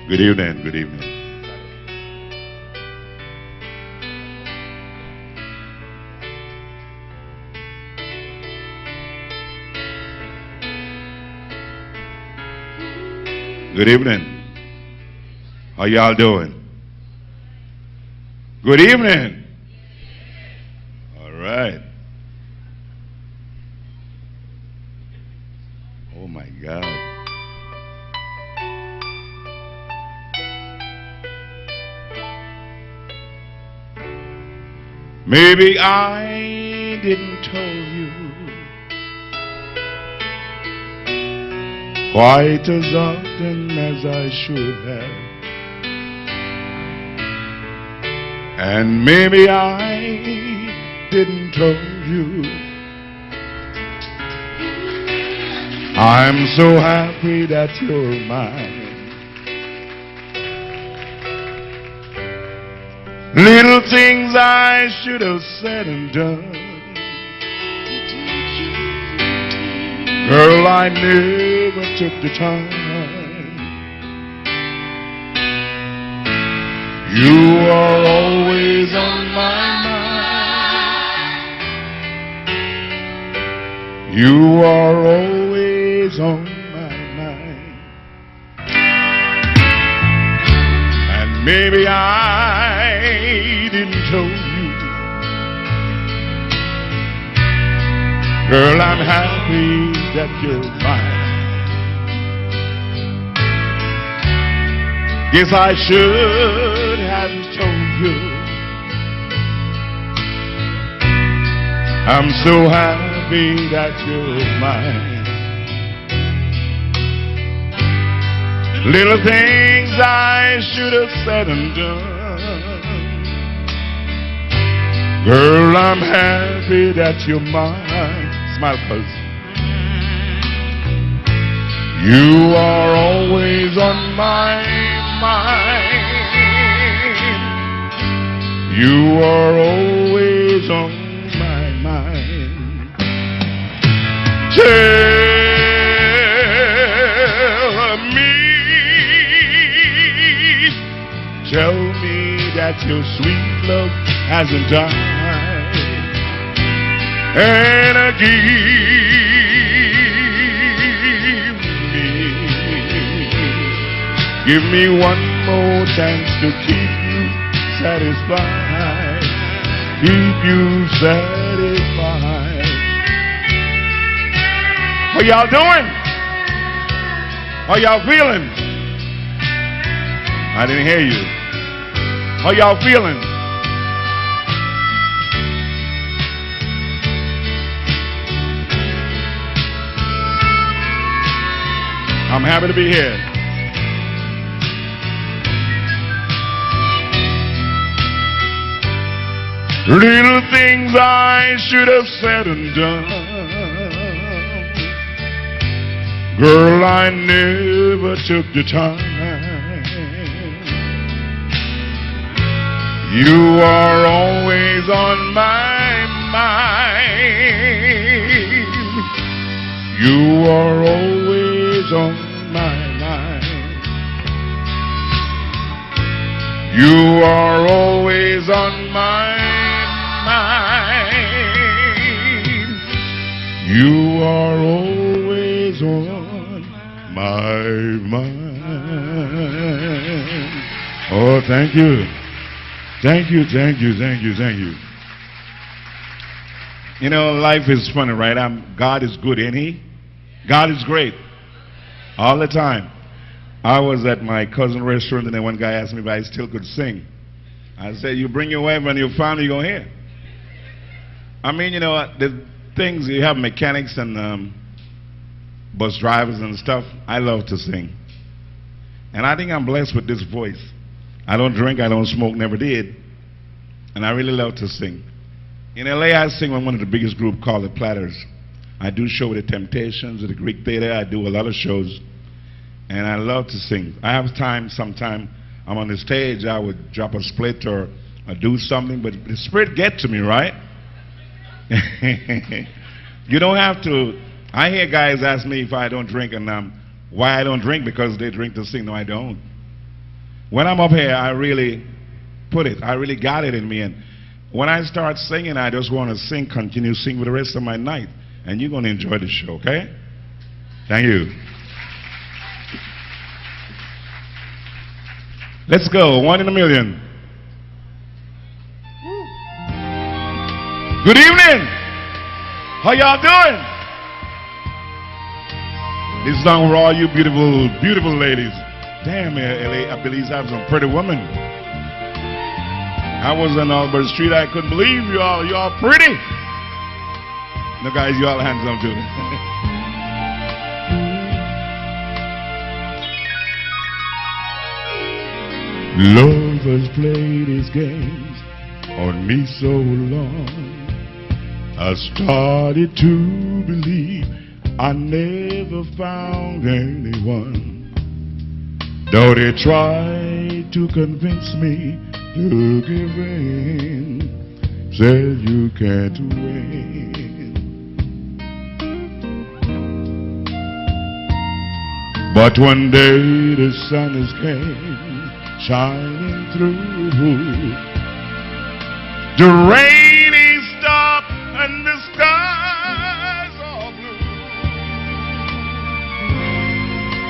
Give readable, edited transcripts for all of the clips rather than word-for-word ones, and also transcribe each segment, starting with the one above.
Good evening, good evening. Good evening. How y'all doing? Good evening. All right. Oh my God. Maybe I didn't tell you quite as often as I should have. And maybe I didn't tell you I'm so happy that you're mine. Little things I should have said and done, girl, I never took the time. You are always on my mind. You are always on my mind. And maybe I didn't tell you, girl, I'm happy that you're mine. Guess I should have told you I'm so happy that you're mine. Little things I should have said and done, girl, I'm happy that you're mine. Smile, cuz. You are always on my mind. You are always on my mind. Tell me that your sweet love hasn't died, and give me one more chance to keep you satisfied, keep you satisfied. How y'all doing? How y'all feeling? I didn't hear you. How y'all feeling? I'm happy to be here. Little things I should have said and done, girl, I never took the time. You are always on my mind. You are always on my mind. You are always on my mind. You are always on my mind. Oh, thank you. Thank you, thank you, thank you, thank you. You know, life is funny, right? God is good, ain't he? God is great. All the time. I was at my cousin's restaurant and then one guy asked me if I still could sing. I said, you bring your wife and your family, you're going to hear. I mean, you know, the things, you have mechanics and bus drivers and stuff. I love to sing. And I think I'm blessed with this voice. I don't drink, I don't smoke, never did. And I really love to sing. In LA, I sing with one of the biggest groups called the Platters. I do show with the Temptations at the Greek Theater. I do a lot of shows. And I love to sing. I have time, sometime I'm on the stage, I would drop a split or do something, but the Spirit gets to me, right? You don't have to. I hear guys ask me if I don't drink and why I don't drink, because they drink to sing. No, I don't. When I'm up here, I really put it. I really got it in me. And when I start singing, I just want to sing, continue sing for the rest of my night. And you're going to enjoy the show, okay? Thank you. Let's go. 1 in a million. Good evening. How y'all doing? This song for all you beautiful, beautiful ladies. Damn, LA, Belize have some pretty women. I was on Albert Street. I couldn't believe y'all pretty. No, guys, you all handsome too. Love has played his games on me so long. I started to believe I never found anyone. Though they tried to convince me to give in, said you can't win. But one day the sun is came shining through. The rain is stopped and the skies are blue.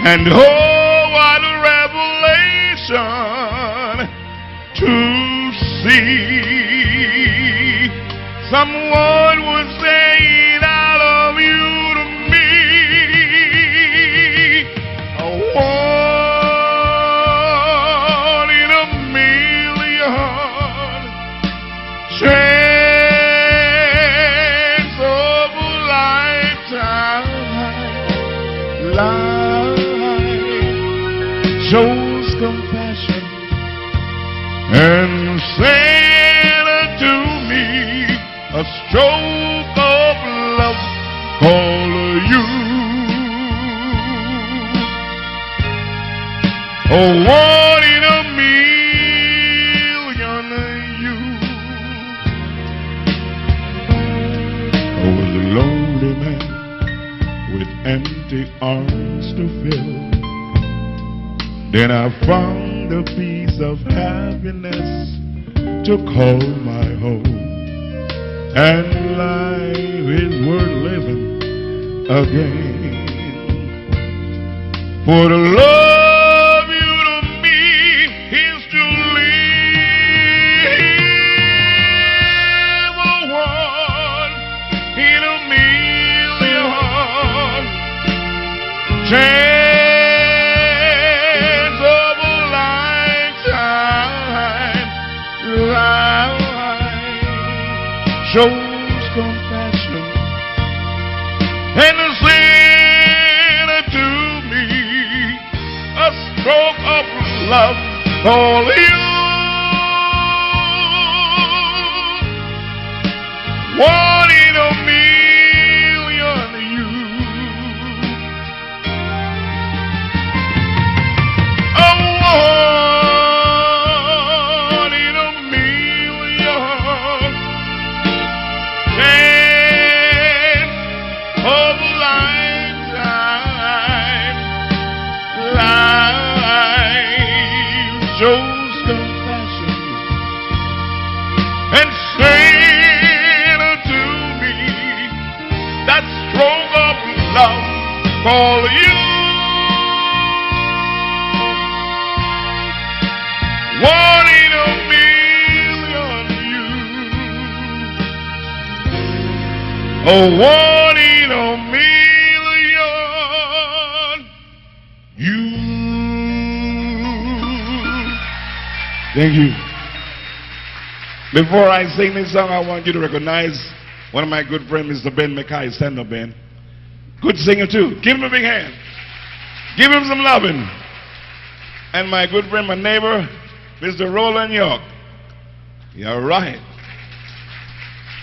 And oh, what a revelation to see someone was saying I love you to me. A one in a million chance of a lifetime. Life shows compassion and send to me a stroke of love call you. A one in a million you. I was a lonely man with empty arms to fill. Then I found a piece of happiness to call my home. And life is worth living again. For the love you to me is to live a one in a million chance of a lifetime. Life shows compassion and send to me a stroke of love for you. One in a million you. A one in a million chance of a lifetime. Life shows compassion and send to me that stroke of love for you. One in a million you. A one in a million you. Thank you. Before I sing this song, I want you to recognize one of my good friends, Mr. Ben McKay. Stand up, Ben. Good singer too. Give him a big hand. Give him some loving. And my good friend, my neighbor, Mr. Roland York. You're right.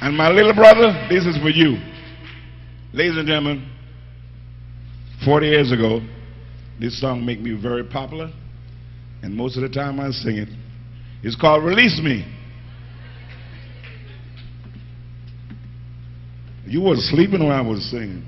And my little brother, this is for you. Ladies and gentlemen, 40 years ago, this song made me very popular. And most of the time I sing it. It's called Release Me. You were sleeping when I was singing.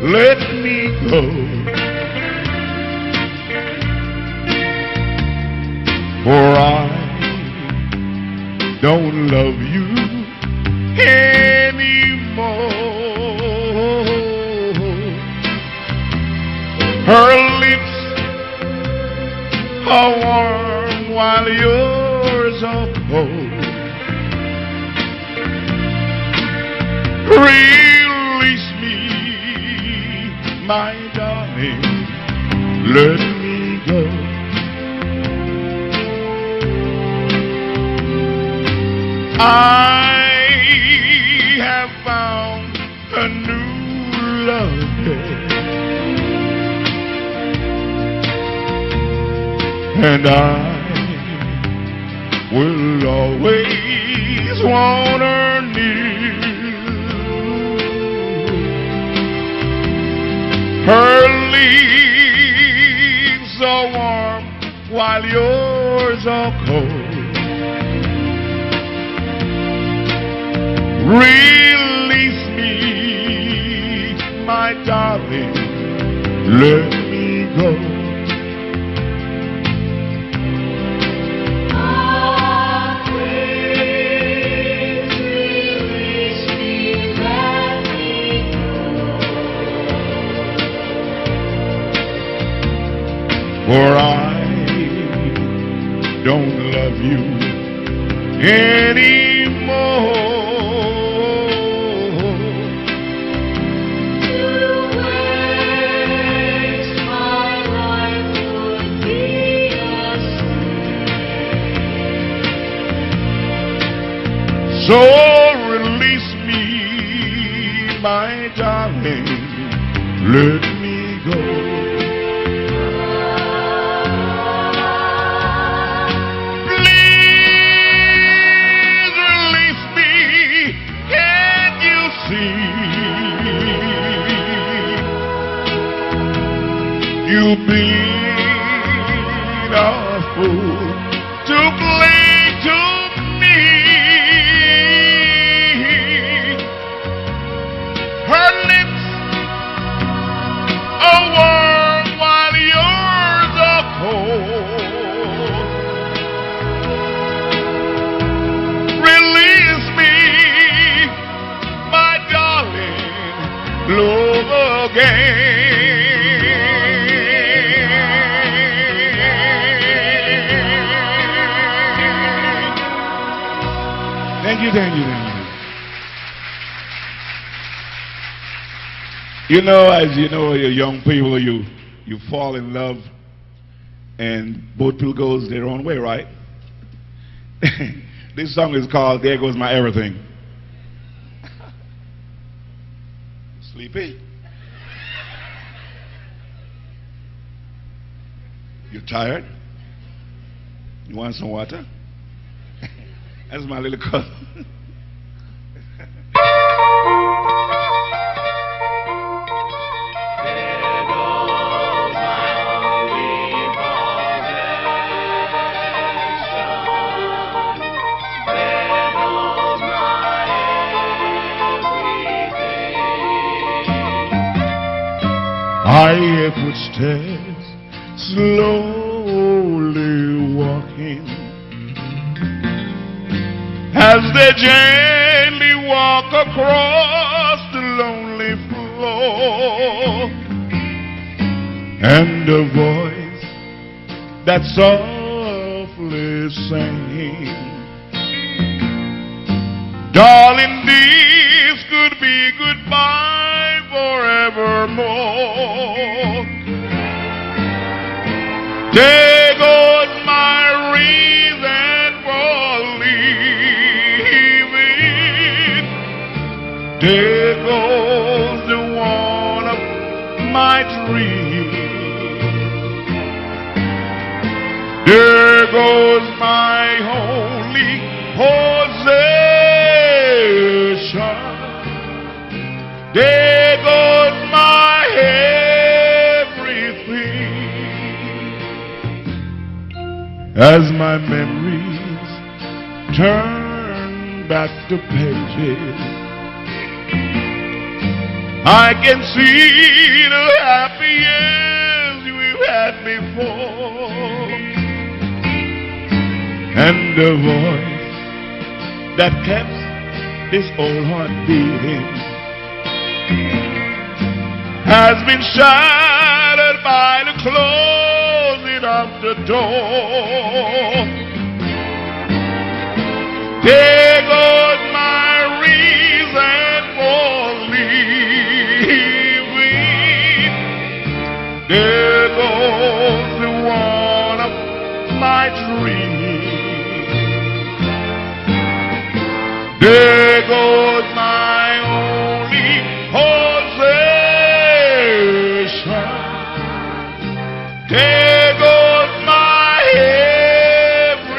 let me go. For I don't love you anymore. Her lips are warm while yours are cold. Release me, my darling, let me go. I have found a new love, and I will always want her near. Her leaves are warm while yours are cold. Release me, my darling, let me go. Ah, please release me, let me go. For I don't love you anymore. So release me, my darling, let me go. Please release me, can't you see? You've been a fool to cling to me. Her lips are warm while yours are cold. Release me, my darling, love again. Thank you, thank you, thank you. You know, as you know, you're young people, you fall in love, and both people goes their own way, right? This song is called "There Goes My Everything." Sleepy? You tired? You want some water? That's my little cousin. I hear footsteps slowly walking, as they gently walk across the lonely floor, and a voice that's softly singing, darling, this could be goodbye forevermore. There goes my reason for living. There goes the one of my dreams. There goes my only possession. There goes my everything. As my memories turn back to pages, I can see the happy years we've had before, and the voice that kept this old heart beating has been shattered by the closing of the door. There goes my reason for living. There goes the one of my dreams. There goes my only possession. There goes my everything.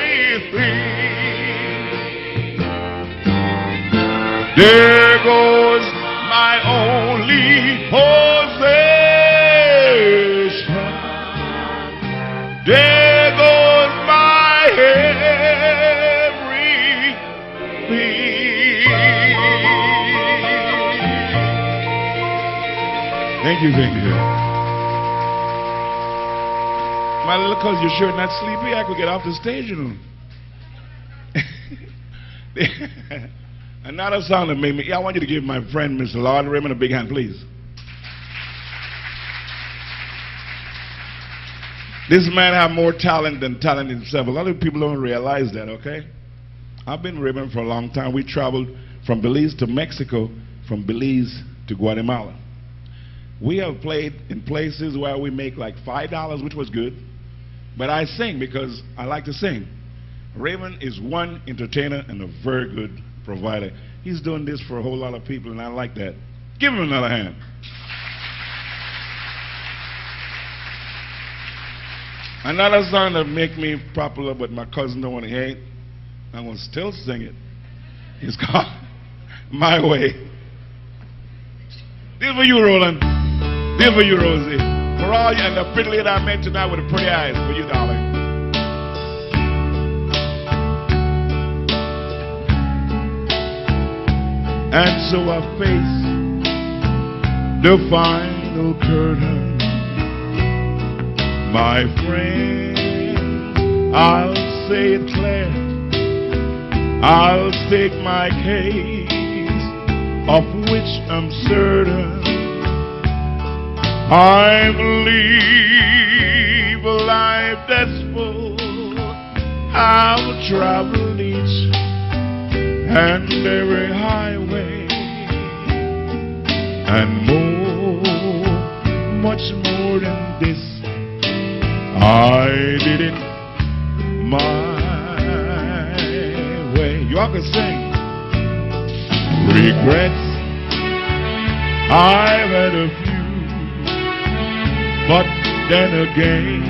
There goes my only possession. There goes my everything. Thank you, thank you. My little cousin, you're sure not sleepy? I could get off the stage, you know. Another song that made me, I want you to give my friend, Mr. Lord Raymond, a big hand, please. This man has more talent than talent himself. A lot of people don't realize that, okay? I've been Raymond for a long time. We traveled from Belize to Mexico, from Belize to Guatemala. We have played in places where we make like $5, which was good. But I sing because I like to sing. Raymond is one entertainer and a very good provider. He's doing this for a whole lot of people, and I like that. Give him another hand. Another song that make me popular, but my cousin don't want to hear it. I'm going to still sing it. It's called My Way. This is for you, Roland. This is for you, Rosie. For all you and the pretty lady I met tonight with the pretty eyes. For you, darling. And so I face the final curtain. My friend, I'll say it clear. I'll state my case, of which I'm certain. I believe a life that's full. I'll travel each and every highway, and more, much more than this. I did it my way. You all can sing. Regrets, I've had a few, but then again,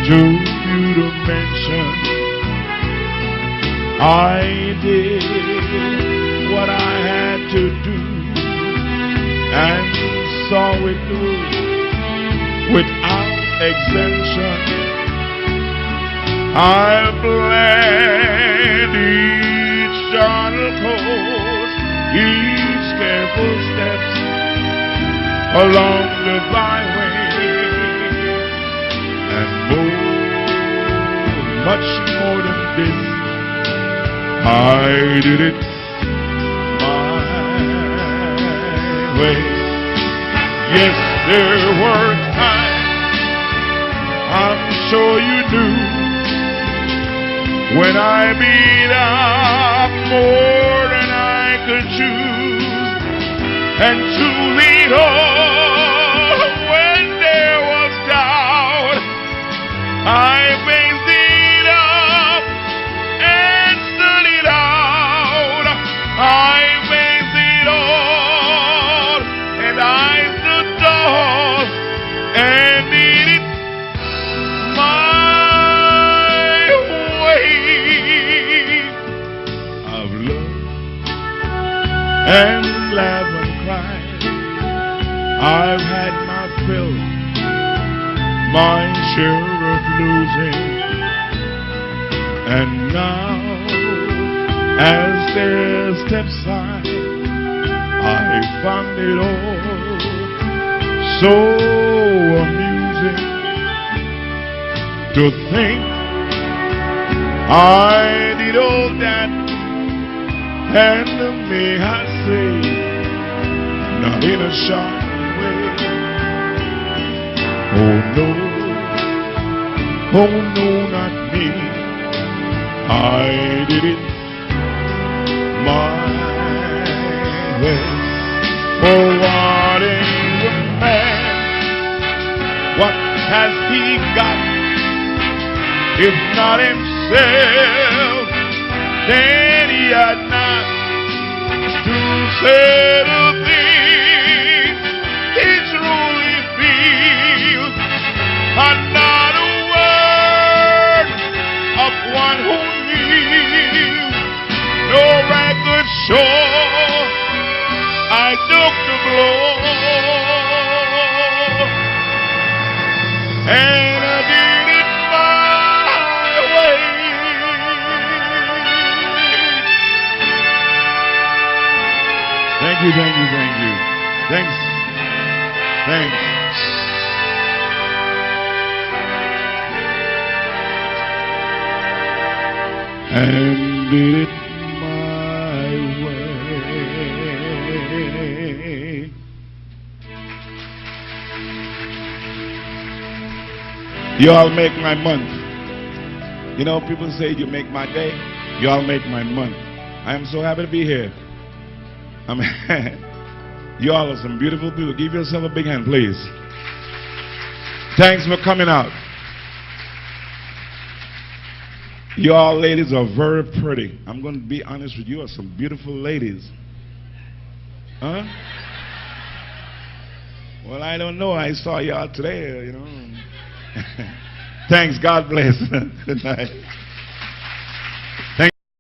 too few to mention. I did what I had to do and saw it through without exemption. I planned each charnel course, each careful steps along the byway, and more, much more than this, I did it my way. Yes, there were times, I'm sure you knew, when I beat up more than I could choose, and to lead all when there was doubt, I faced it up and stood it out. I faced it all and I stood tall and did it my way. I've loved and laughed and cried. I've had my fill, my share of losing, and now as their steps I I found it all so amusing to think I did all that, and may I say, not in a shy way. Oh no, not me. I did it my way. Oh, what is a man? What has he got if not himself? Then he had not to say the things he truly feels. Another word of one who kneels. No record show I took the blow, and I did it my way. Thank you. Thanks. And did it my way. You all make my month. You know, people say you make my day. You all make my month. I am so happy to be here. You all are some beautiful people. Give yourself a big hand, please. Thanks for coming out. You all ladies are very pretty. I'm going to be honest with you. You are some beautiful ladies. Huh? Well, I don't know. I saw y'all today, you know. Thanks. God bless. Good night.